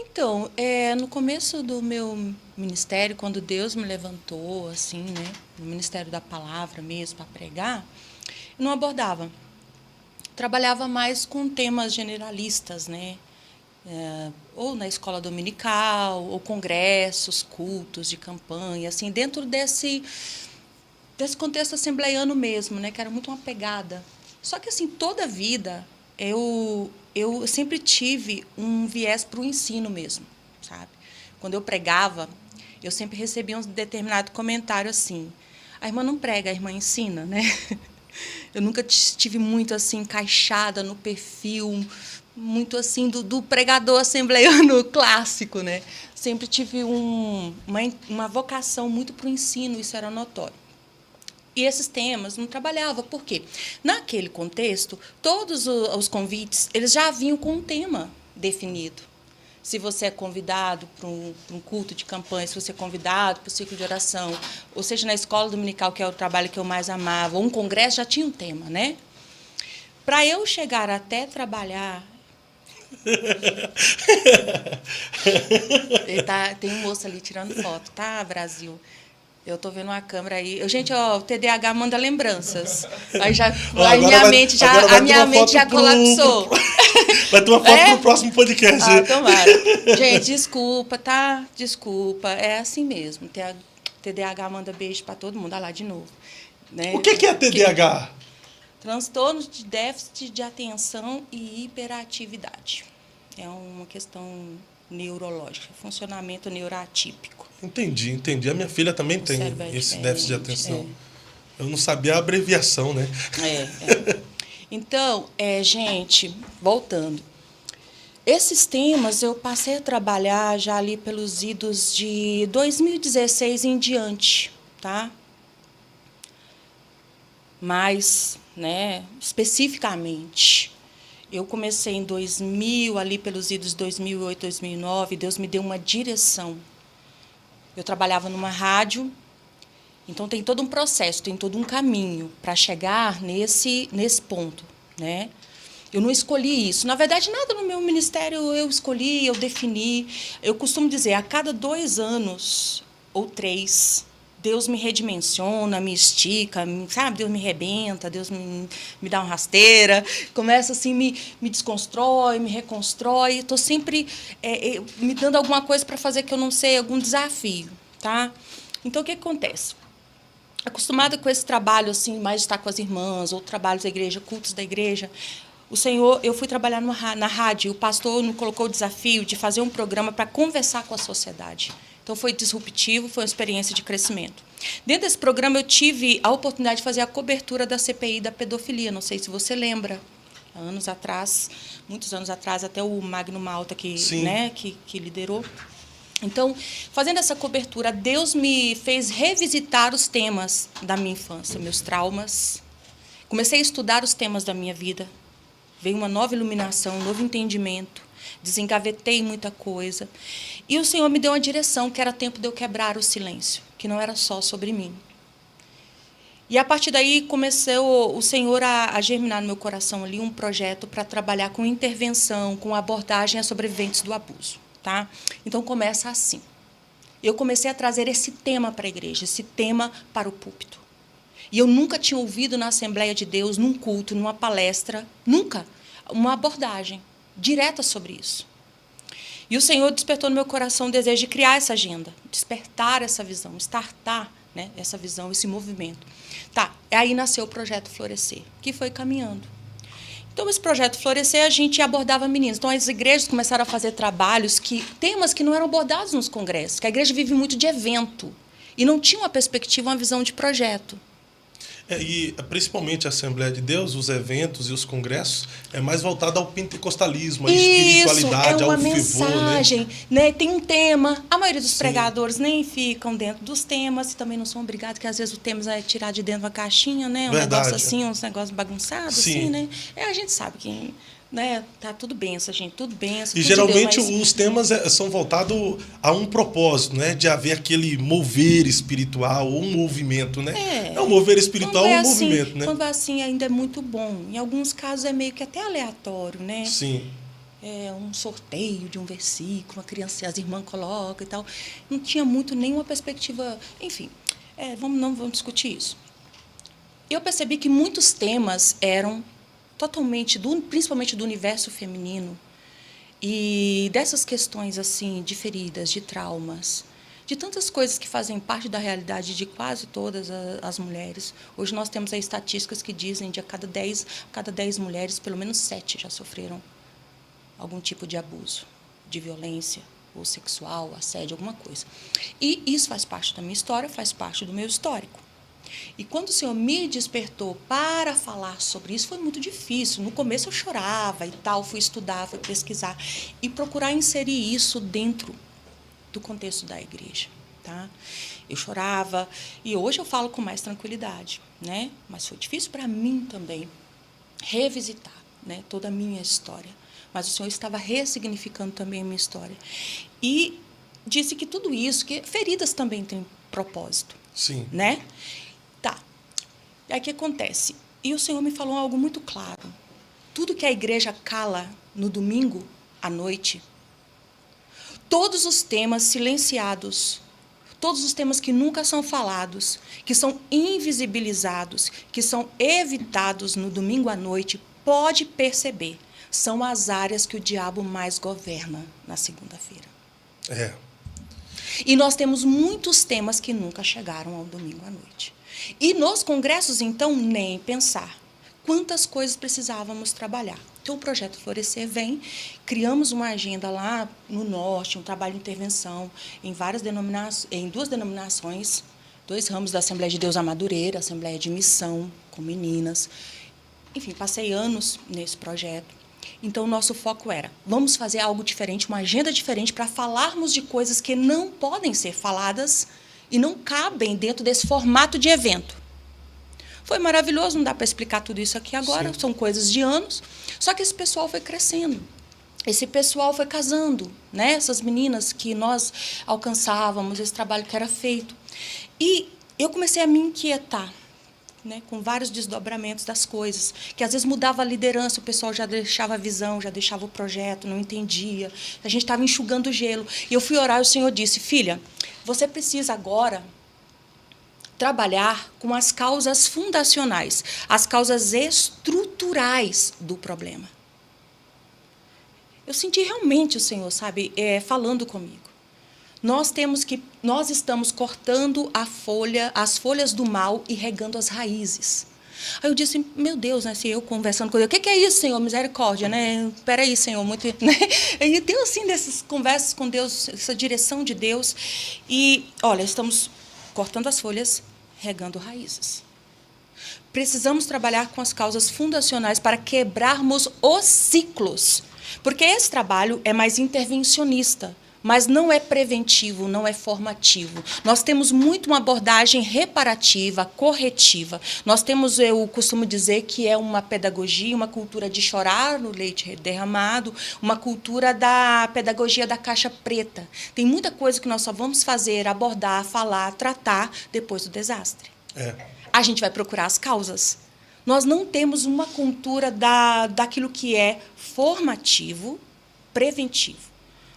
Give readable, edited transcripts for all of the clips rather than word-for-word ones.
Então, no começo do meu ministério, quando Deus me levantou, assim, né, no ministério da palavra mesmo, para pregar, eu não abordava. Trabalhava mais com temas generalistas, né? Ou na escola dominical, ou congressos, cultos de campanha, assim, dentro desse contexto assembleiano mesmo, né, que era muito uma pegada. Só que, assim, toda a vida eu sempre tive um viés para o ensino mesmo, sabe? Quando eu pregava, eu sempre recebia um determinado comentário assim: a irmã não prega, a irmã ensina, né? Eu nunca estive muito assim encaixada no perfil muito assim do pregador assembleiano clássico, né? Sempre tive uma vocação muito para o ensino, isso era notório. E esses temas não trabalhava. Por quê? Naquele contexto, todos os convites eles já vinham com um tema definido. Se você é convidado para um culto de campanha, se você é convidado para o ciclo de oração, ou seja, na escola dominical, que é o trabalho que eu mais amava, ou um congresso, já tinha um tema, né? Para eu chegar até trabalhar... Tem um moço ali tirando foto, tá, Brasil? Eu estou vendo uma câmera aí. Gente, ó, o TDAH manda lembranças. Aí já, Ó, aí agora vai, a minha mente já colapsou. vai ter uma foto pro próximo podcast. Ah, tomara. Gente, desculpa, tá? Desculpa. É assim mesmo. TDAH manda beijo para todo mundo. Olha lá de novo. Né? O que é TDAH? Transtorno de déficit de atenção e hiperatividade. É uma questão neurológica, funcionamento neuroatípico. Entendi. A minha filha também tem esse déficit de atenção. Eu não sabia a abreviação, né? Então, gente, voltando. Esses temas eu passei a trabalhar já ali pelos idos de 2016 em diante, tá? Mas, né, especificamente, eu comecei em 2000, ali pelos idos de 2008, 2009, Deus me deu uma direção. Eu trabalhava numa rádio, então tem todo um processo, tem todo um caminho para chegar nesse ponto, né? Eu não escolhi isso. Na verdade, nada no meu ministério eu escolhi, eu defini. Eu costumo dizer, a cada 2 anos ou 3, Deus me redimensiona, me estica, sabe? Deus me rebenta, Deus me dá uma rasteira, começa assim, me desconstrói, me reconstrói. Estou sempre me dando alguma coisa para fazer que eu não sei, algum desafio, tá? Então, o que acontece? Acostumada com esse trabalho, assim, mais de estar com as irmãs, ou trabalhos da igreja, cultos da igreja, o Senhor, eu fui trabalhar na rádio, o pastor me colocou o desafio de fazer um programa para conversar com a sociedade. Então, foi disruptivo, foi uma experiência de crescimento. Dentro desse programa, eu tive a oportunidade de fazer a cobertura da CPI da pedofilia. Não sei se você lembra, anos atrás, muitos anos atrás, até o Magno Malta, que liderou. Então, fazendo essa cobertura, Deus me fez revisitar os temas da minha infância, meus traumas. Comecei a estudar os temas da minha vida. Veio uma nova iluminação, um novo entendimento. Desengavetei muita coisa. E o Senhor me deu uma direção, que era tempo de eu quebrar o silêncio, que não era só sobre mim. E, a partir daí, começou o Senhor a germinar no meu coração ali um projeto para trabalhar com intervenção, com abordagem a sobreviventes do abuso. Tá? Então, começa assim. Eu comecei a trazer esse tema para a igreja, esse tema para o púlpito. E eu nunca tinha ouvido na Assembleia de Deus, num culto, numa palestra, nunca, uma abordagem direta sobre isso. E o Senhor despertou no meu coração o desejo de criar essa agenda, despertar essa visão, startar, né, essa visão, esse movimento. Tá, aí nasceu o projeto Florescer, que foi caminhando. Então, esse projeto Florescer, a gente abordava meninos. Então, as igrejas começaram a fazer temas que não eram abordados nos congressos, que a igreja vive muito de evento, e não tinha uma perspectiva, uma visão de projeto. E principalmente a Assembleia de Deus, os eventos e os congressos, é mais voltado ao pentecostalismo, à espiritualidade, ao mensagem, né? Tem um tema. A maioria dos pregadores nem ficam dentro dos temas e também não são obrigados, porque às vezes o tema é tirar de dentro da caixinha, né? Negócio assim, uns negócios bagunçados, assim, né? A gente sabe que... Né? Tá tudo benção, gente, tudo benção. E geralmente os temas são voltados a um propósito, né? De haver aquele mover espiritual ou um movimento, né? É um mover espiritual ou um movimento, né? Quando é assim, ainda é muito bom. Em alguns casos é meio que até aleatório, né? Sim. um sorteio de um versículo, as irmãs colocam e tal. Não tinha muito nenhuma perspectiva. Enfim, não vamos discutir isso. Eu percebi que muitos temas eram totalmente, principalmente do universo feminino, e dessas questões assim, de feridas, de traumas, de tantas coisas que fazem parte da realidade de quase todas as mulheres. Hoje nós temos aí estatísticas que dizem que a cada 10 mulheres, pelo menos 7 já sofreram algum tipo de abuso, de violência, ou sexual, assédio, alguma coisa. E isso faz parte da minha história, faz parte do meu histórico. E quando o Senhor me despertou para falar sobre isso, foi muito difícil. No começo eu chorava e tal, fui estudar, fui pesquisar e procurar inserir isso dentro do contexto da igreja. Tá? Eu chorava e hoje eu falo com mais tranquilidade, né? Mas foi difícil para mim também revisitar, né, toda a minha história. Mas o Senhor estava ressignificando também a minha história. E disse que tudo isso, que feridas também têm propósito. Sim. Né? Tá. E aí o que acontece? E o Senhor me falou algo muito claro. Tudo que a igreja cala no domingo à noite, todos os temas silenciados, todos os temas que nunca são falados, que são invisibilizados, que são evitados no domingo à noite, pode perceber, são as áreas que o diabo mais governa na segunda-feira. E nós temos muitos temas que nunca chegaram ao domingo à noite. E nos congressos, então, nem pensar. Quantas coisas precisávamos trabalhar. Então, o Projeto Florescer vem, criamos uma agenda lá no Norte, um trabalho de intervenção em em 2 denominações, 2 ramos da Assembleia de Deus a Madureira, Assembleia de Missão, com meninas. Enfim, passei anos nesse projeto. Então, o nosso foco era, vamos fazer algo diferente, uma agenda diferente para falarmos de coisas que não podem ser faladas e não cabem dentro desse formato de evento. Foi maravilhoso, não dá para explicar tudo isso aqui agora, Sim. São coisas de anos. Só que esse pessoal foi crescendo, esse pessoal foi casando, né? Essas meninas que nós alcançávamos, esse trabalho que era feito. E eu comecei a me inquietar, né, com vários desdobramentos das coisas, que às vezes mudava a liderança, o pessoal já deixava a visão, já deixava o projeto, não entendia, a gente estava enxugando o gelo. E eu fui orar e o Senhor disse, filha, você precisa agora trabalhar com as causas fundacionais, as causas estruturais do problema. Eu senti realmente o Senhor, sabe, falando comigo. Nós estamos cortando as folhas do mal e regando as raízes. Aí eu disse, meu Deus, né, eu conversando com Deus, o que é isso, Senhor? Misericórdia, né? Peraí, Senhor, muito, né? E deu assim dessas conversas com Deus, essa direção de Deus. E, olha, estamos cortando as folhas, regando raízes. Precisamos trabalhar com as causas fundacionais para quebrarmos os ciclos. Porque esse trabalho é mais intervencionista, mas não é preventivo, não é formativo. Nós temos muito uma abordagem reparativa, corretiva. Nós temos, eu costumo dizer, que é uma pedagogia, uma cultura de chorar no leite derramado, uma cultura da pedagogia da caixa preta. Tem muita coisa que nós só vamos fazer, abordar, falar, tratar depois do desastre. A gente vai procurar as causas. Nós não temos uma cultura daquilo que é formativo, preventivo.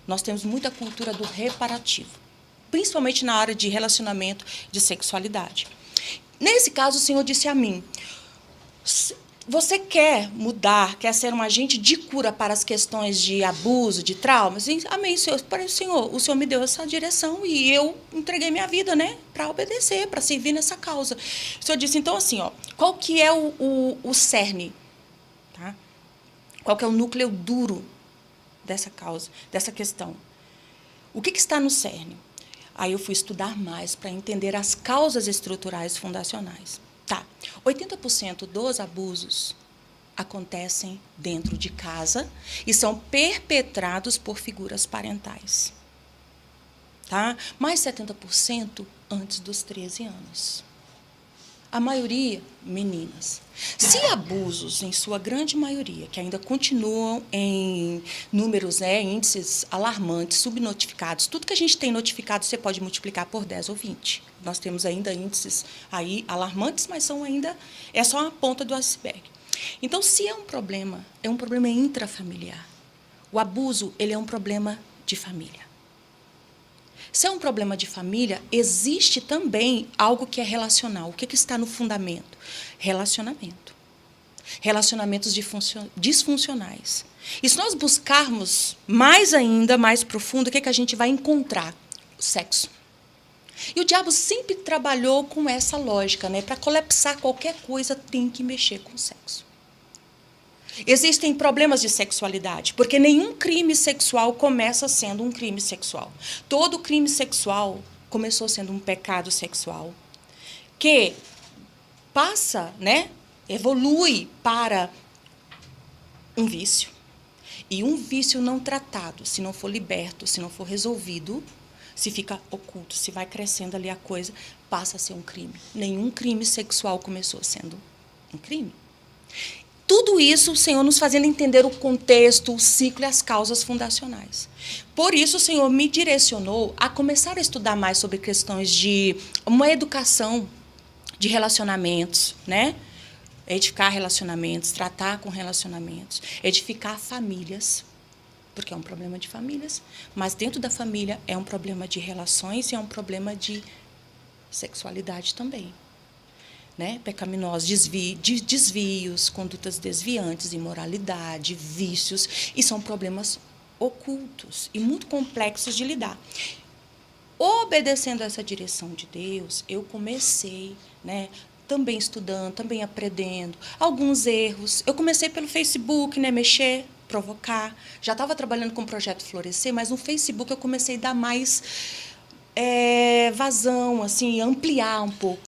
Nós temos muita cultura do reparativo, principalmente na área de relacionamento, de sexualidade. Nesse caso, o Senhor disse a mim, você quer mudar, quer ser um agente de cura para as questões de abuso, de traumas? Amém, Senhor. O Senhor me deu essa direção e eu entreguei minha vida, né, para obedecer, para servir nessa causa. O Senhor disse, então, assim, qual que é o cerne? Tá? Qual que é o núcleo duro dessa causa, dessa questão? O que está no cerne? Aí eu fui estudar mais para entender as causas estruturais fundacionais. Tá. 80% dos abusos acontecem dentro de casa e são perpetrados por figuras parentais. Tá? Mais 70% antes dos 13 anos. A maioria, meninas. Se abusos, em sua grande maioria, que ainda continuam em números, índices alarmantes, subnotificados, tudo que a gente tem notificado, você pode multiplicar por 10 ou 20. Nós temos ainda índices aí alarmantes, mas são ainda, é só a ponta do iceberg. Então, se é um problema intrafamiliar, O abuso, ele é um problema de família. Se é um problema de família, existe também algo que é relacional. O que está no fundamento? Relacionamento. Relacionamentos disfuncionais. E se nós buscarmos mais ainda, mais profundo, o que a gente vai encontrar? O sexo. E o diabo sempre trabalhou com essa lógica, né? Para colapsar qualquer coisa, tem que mexer com o sexo. Existem problemas de sexualidade, porque nenhum crime sexual começa sendo um crime sexual. Todo crime sexual começou sendo um pecado sexual, que passa, né, evolui para um vício. E um vício não tratado, se não for liberto, se não for resolvido, se fica oculto, se vai crescendo ali a coisa, passa a ser um crime. Nenhum crime sexual começou sendo um crime. Tudo isso, o Senhor nos fazendo entender o contexto, o ciclo e as causas fundacionais. Por isso, o Senhor me direcionou a começar a estudar mais sobre questões de uma educação de relacionamentos, né? Edificar relacionamentos, tratar com relacionamentos, edificar famílias, porque é um problema de famílias, mas dentro da família é um problema de relações e é um problema de sexualidade também. Né, pecaminosos, desvios, condutas desviantes, imoralidade, vícios, e são problemas ocultos e muito complexos de lidar. Obedecendo essa direção de Deus, eu comecei, né, também estudando, também aprendendo, alguns erros. Eu comecei pelo Facebook, né, mexer, provocar. Já estava trabalhando com o Projeto Florescer, mas no Facebook eu comecei a dar mais vazão, assim, ampliar um pouco.